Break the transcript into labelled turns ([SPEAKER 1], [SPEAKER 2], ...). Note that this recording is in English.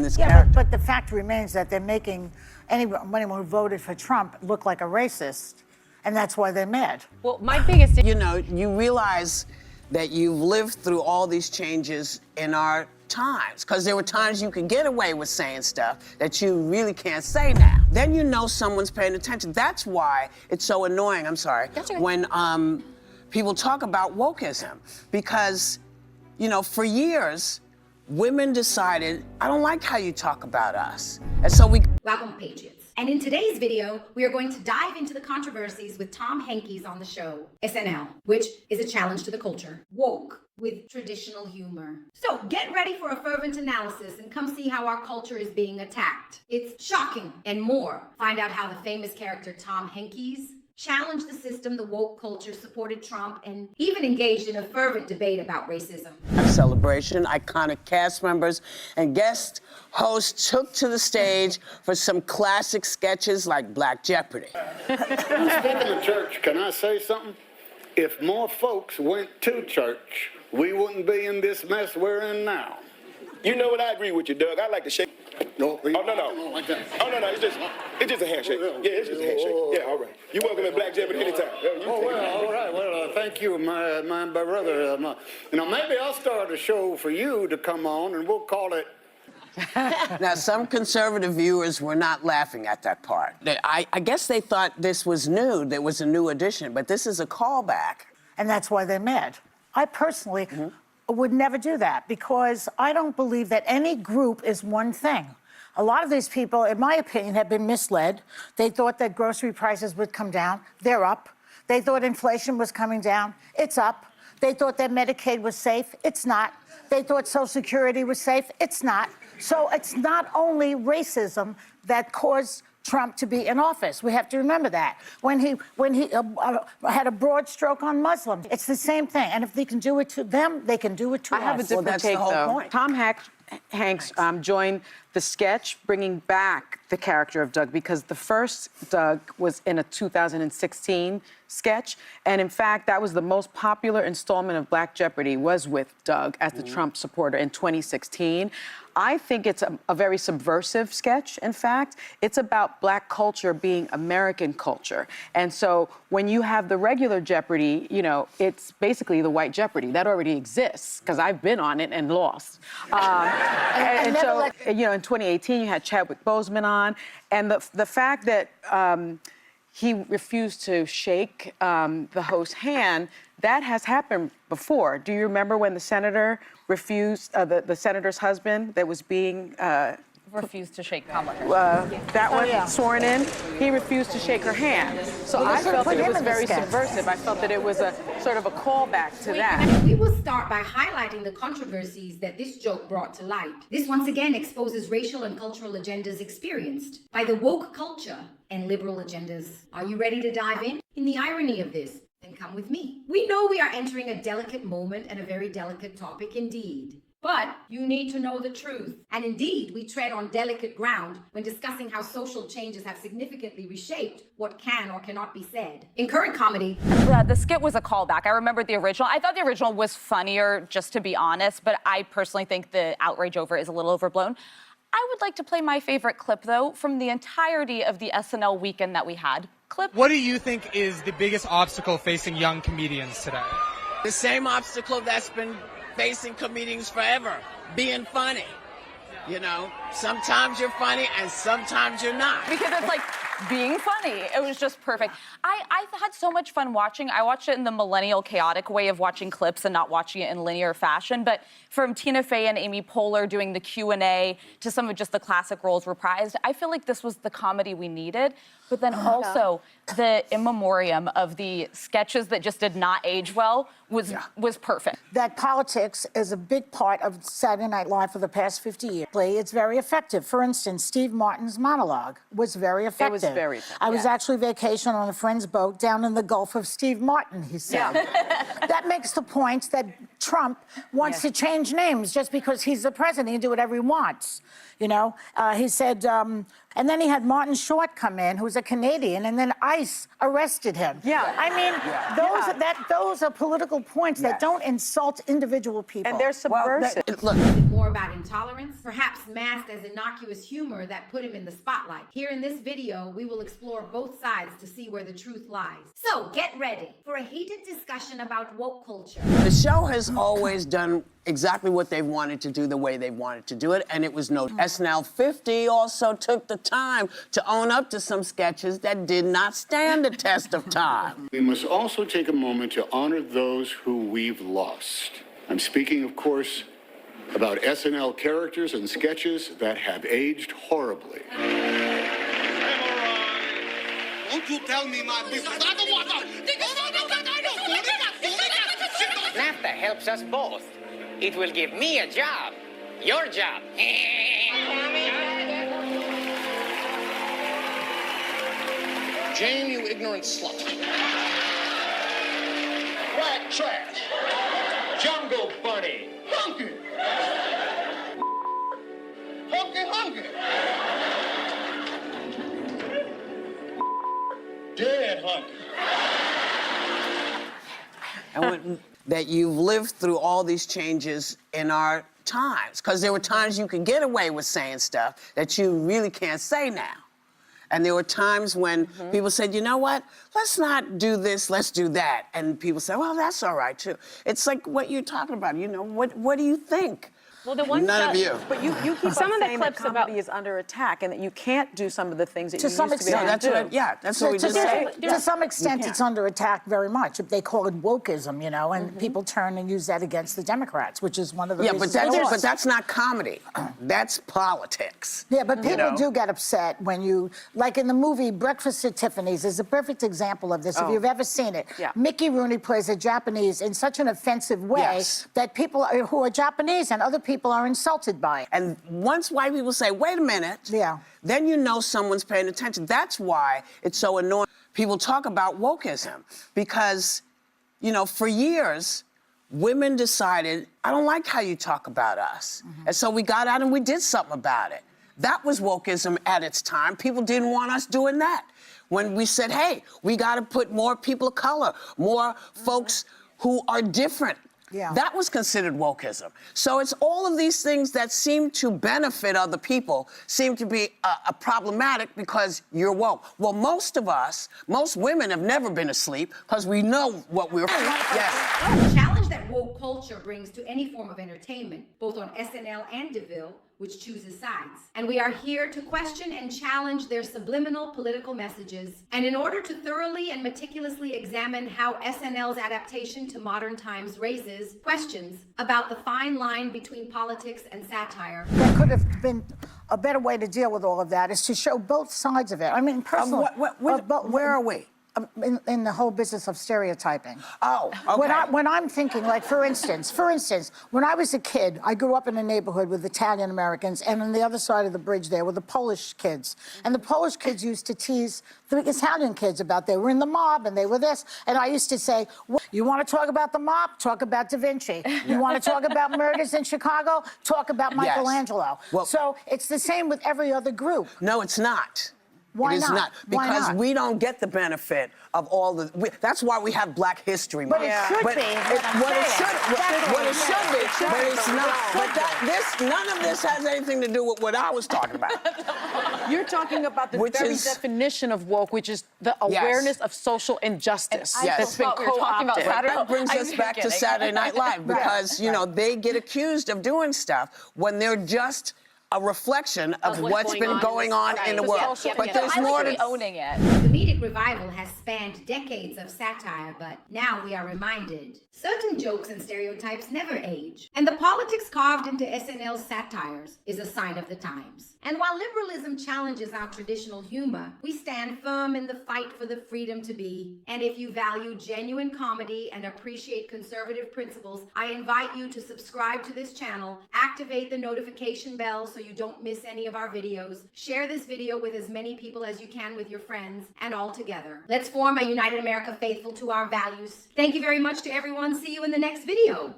[SPEAKER 1] this
[SPEAKER 2] Yeah,
[SPEAKER 1] character.
[SPEAKER 2] but the fact remains that they're making anyone who voted for Trump look like a racist, and that's why they're mad.
[SPEAKER 3] Well, my biggest...
[SPEAKER 1] You know, you realize that you've lived through all these changes in our times, because there were times you could get away with saying stuff that you really can't say now. Then you know someone's paying attention. That's why it's so annoying, I'm sorry, when people talk about wokeism, because, you know, for years, women decided, I don't like how you talk about us. And so we...
[SPEAKER 4] Welcome, Patriots. And in today's video, we are going to dive into the controversies with Tom Hanks on the show SNL, which is a challenge to the culture. Woke with traditional humor. So get ready for a fervent analysis and come see how our culture is being attacked. It's shocking and more. Find out how the famous character Tom Hanks challenged the system, the woke culture, supported Trump, and even engaged in a fervent debate about racism.
[SPEAKER 1] Celebration, iconic cast members and guest hosts took to the stage for some classic sketches like Black Jeopardy.
[SPEAKER 5] Speaking of church, can I say something? If more folks went to church, we wouldn't be in this mess we're in now.
[SPEAKER 6] You know what? I agree with you, Doug. I like to shake.
[SPEAKER 5] No,
[SPEAKER 6] Oh, no.
[SPEAKER 5] Like that.
[SPEAKER 6] Oh, no. It's just a handshake. Yeah, it's just a handshake. Yeah, all right. You're welcome at Black Jeopardy anytime.
[SPEAKER 5] Oh, well, all right. Well, thank you, my brother. You know, maybe I'll start a show for you to come on, and we'll call it...
[SPEAKER 1] Now, some conservative viewers were not laughing at that part. I guess they thought this was new, there was a new edition, but this is a callback.
[SPEAKER 2] And that's why they're mad. I personally would never do that, because I don't believe that any group is one thing. A lot of these people, in my opinion, have been misled. They thought that grocery prices would come down. They're up. They thought inflation was coming down. It's up. They thought that Medicaid was safe. It's not. They thought Social Security was safe. It's not. So it's not only racism that caused Trump to be in office. We have to remember that. When he had a broad stroke on Muslims, it's the same thing. And if they can do it to them, they can do it to us.
[SPEAKER 3] I have a different
[SPEAKER 1] that's
[SPEAKER 3] take,
[SPEAKER 1] the whole
[SPEAKER 3] though.
[SPEAKER 1] point.
[SPEAKER 3] Tom Hanks joined the sketch, bringing back the character of Doug, because the first Doug was in a 2016 sketch, and in fact, that was the most popular installment of Black Jeopardy, was with Doug as the Trump supporter in 2016. I think it's a very subversive sketch, in fact. It's about Black culture being American culture. And so when you have the regular Jeopardy, you know, it's basically the white Jeopardy. That already exists, because I've been on it and lost. And so, you know, in 2018, you had Chadwick Boseman on, and the fact that he refused to shake the host's hand, that has happened before. Do you remember when the senator refused, the senator's husband that was being...
[SPEAKER 7] refused to shake Kamala Harris.
[SPEAKER 3] Sworn in, he refused to shake her hand. So I felt that it was very subversive. I felt that it was a sort of a callback to that.
[SPEAKER 4] We will start by highlighting the controversies that this joke brought to light. This once again exposes racial and cultural agendas experienced by the woke culture and liberal agendas. Are you ready to dive in the irony of this? Then come with me. We know we are entering a delicate moment and a very delicate topic indeed. But you need to know the truth. And indeed, we tread on delicate ground when discussing how social changes have significantly reshaped what can or cannot be said. In current comedy...
[SPEAKER 7] The skit was a callback. I remembered the original. I thought the original was funnier, just to be honest, but I personally think the outrage over it is a little overblown. I would like to play my favorite clip, though, from the entirety of the SNL weekend that we had. Clip.
[SPEAKER 8] What do you think is the biggest obstacle facing young comedians today?
[SPEAKER 1] The same obstacle that's been facing comedians forever, being funny. You know, sometimes you're funny and sometimes you're not.
[SPEAKER 7] Because it's like being funny. It was just perfect. I had so much fun watching. I watched it in the millennial chaotic way of watching clips and not watching it in linear fashion. But from Tina Fey and Amy Poehler doing the Q&A to some of just the classic roles reprised, I feel like this was the comedy we needed. But then also the in memoriam of the sketches that just did not age well was perfect.
[SPEAKER 2] That politics is a big part of Saturday Night Live for the past 50 years. It's very effective. For instance, Steve Martin's monologue was very effective.
[SPEAKER 3] It was very effective.
[SPEAKER 2] I was actually vacationing on a friend's boat down in the Gulf of Steve Martin, he said. That makes the point that Trump wants to change names just because he's the president. He can do whatever he wants. You know, he said, and then he had Martin Short come in, who's a Canadian, and then ICE arrested him. I mean, those are political points that don't insult individual people.
[SPEAKER 3] And they're subversive.
[SPEAKER 1] Look,
[SPEAKER 4] more about intolerance, perhaps masked as innocuous humor that put him in the spotlight. Here in this video, we will explore both sides to see where the truth lies. So get ready for a heated discussion about woke culture.
[SPEAKER 1] The show has always done exactly what they wanted to do the way they wanted to do it, and it was no SNL 50 also took the time to own up to some sketches that did not stand the test of time.
[SPEAKER 5] We must also take a moment to honor those who we've lost. I'm speaking, of course, about SNL characters and sketches that have aged horribly.
[SPEAKER 6] Won't you tell me my business? I don't want to.
[SPEAKER 9] NAFTA helps us both. It will give me a job. Your job.
[SPEAKER 6] Jane, you ignorant slut. Rat trash. Jungle bunny. Hunky. Hunky. Dead hunky.
[SPEAKER 1] And that you've lived through all these changes in our times, because there were times you could get away with saying stuff that you really can't say now. And there were times when people said, you know what, let's not do this, let's do that. And people said, well, that's all right, too. It's like what you're talking about, you know, what do you think?
[SPEAKER 7] Well, the one
[SPEAKER 1] None of you.
[SPEAKER 3] But you keep
[SPEAKER 7] Some of the
[SPEAKER 3] saying
[SPEAKER 7] clips
[SPEAKER 3] that
[SPEAKER 7] about-
[SPEAKER 3] comedy is under attack and that you can't do some of the things that
[SPEAKER 2] To
[SPEAKER 3] you
[SPEAKER 2] some
[SPEAKER 3] used to be able
[SPEAKER 2] extent.
[SPEAKER 3] to do.
[SPEAKER 1] That's what we just said.
[SPEAKER 2] To some extent, it's under attack very much. They call it wokeism, you know, and people turn and use that against the Democrats, which is one of the
[SPEAKER 1] Yeah,
[SPEAKER 2] reasons
[SPEAKER 1] but
[SPEAKER 2] they lost.
[SPEAKER 1] that's not comedy. That's politics.
[SPEAKER 2] Yeah, but people
[SPEAKER 1] know?
[SPEAKER 2] do get upset when you, like in the movie Breakfast at Tiffany's is a perfect example of this, if you've ever seen it.
[SPEAKER 3] Yeah.
[SPEAKER 2] Mickey Rooney plays a Japanese in such an offensive way
[SPEAKER 1] Yes.
[SPEAKER 2] that people who are Japanese and other people are insulted by it.
[SPEAKER 1] And once white people say, wait a minute, then you know someone's paying attention. That's why it's so annoying. People talk about wokeism because, you know, for years, women decided, I don't like how you talk about us. And so we got out and we did something about it. That was wokeism at its time. People didn't want us doing that. When we said, hey, we got to put more people of color, more folks who are different.
[SPEAKER 2] Yeah.
[SPEAKER 1] That was considered wokeism. So it's all of these things that seem to benefit other people seem to be problematic because you're woke. Well, most of us, most women have never been asleep because we know what we're... Yes.
[SPEAKER 4] The challenge that woke culture brings to any form of entertainment, both on SNL and DeVille, which chooses sides. And we are here to question and challenge their subliminal political messages. And in order to thoroughly and meticulously examine how SNL's adaptation to modern times raises questions about the fine line between politics and satire.
[SPEAKER 2] There could have been a better way to deal with all of that is to show both sides of it. I mean, personally...
[SPEAKER 1] Where are we?
[SPEAKER 2] In the whole business of stereotyping.
[SPEAKER 1] Oh, okay.
[SPEAKER 2] When I'm thinking, like, for instance, when I was a kid, I grew up in a neighborhood with Italian Americans, and on the other side of the bridge there were the Polish kids. And the Polish kids used to tease the Italian kids about they were in the mob and they were this. And I used to say, well, you want to talk about the mob? Talk about Da Vinci. You want to talk about murders in Chicago? Talk about Michelangelo.
[SPEAKER 1] Well,
[SPEAKER 2] so it's the same with every other group.
[SPEAKER 1] No, it's not.
[SPEAKER 2] Why
[SPEAKER 1] it is
[SPEAKER 2] not?
[SPEAKER 1] Because
[SPEAKER 2] Why not?
[SPEAKER 1] we don't get the benefit of all the... that's why we have Black History Month.
[SPEAKER 2] But it should be.
[SPEAKER 1] What it should be, but it's not. But none of this has anything to do with what I was talking about.
[SPEAKER 3] You're talking about the very definition of woke, which is the awareness of social injustice that's been co-opted.
[SPEAKER 1] That brings us back to Saturday Night Live because, you know, they get accused of doing stuff when they're just a reflection of what's been going on in the world. But there's more to
[SPEAKER 7] owning it.
[SPEAKER 4] Comedic revival has spanned decades of satire, but now we are reminded certain jokes and stereotypes never age. And the politics carved into SNL's satires is a sign of the times. And while liberalism challenges our traditional humor, we stand firm in the fight for the freedom to be. And if you value genuine comedy and appreciate conservative principles, I invite you to subscribe to this channel, activate the notification bell so you don't miss any of our videos, share this video with as many people as you can with your friends, and all together. Let's form a United America faithful to our values. Thank you very much to everyone. See you in the next video.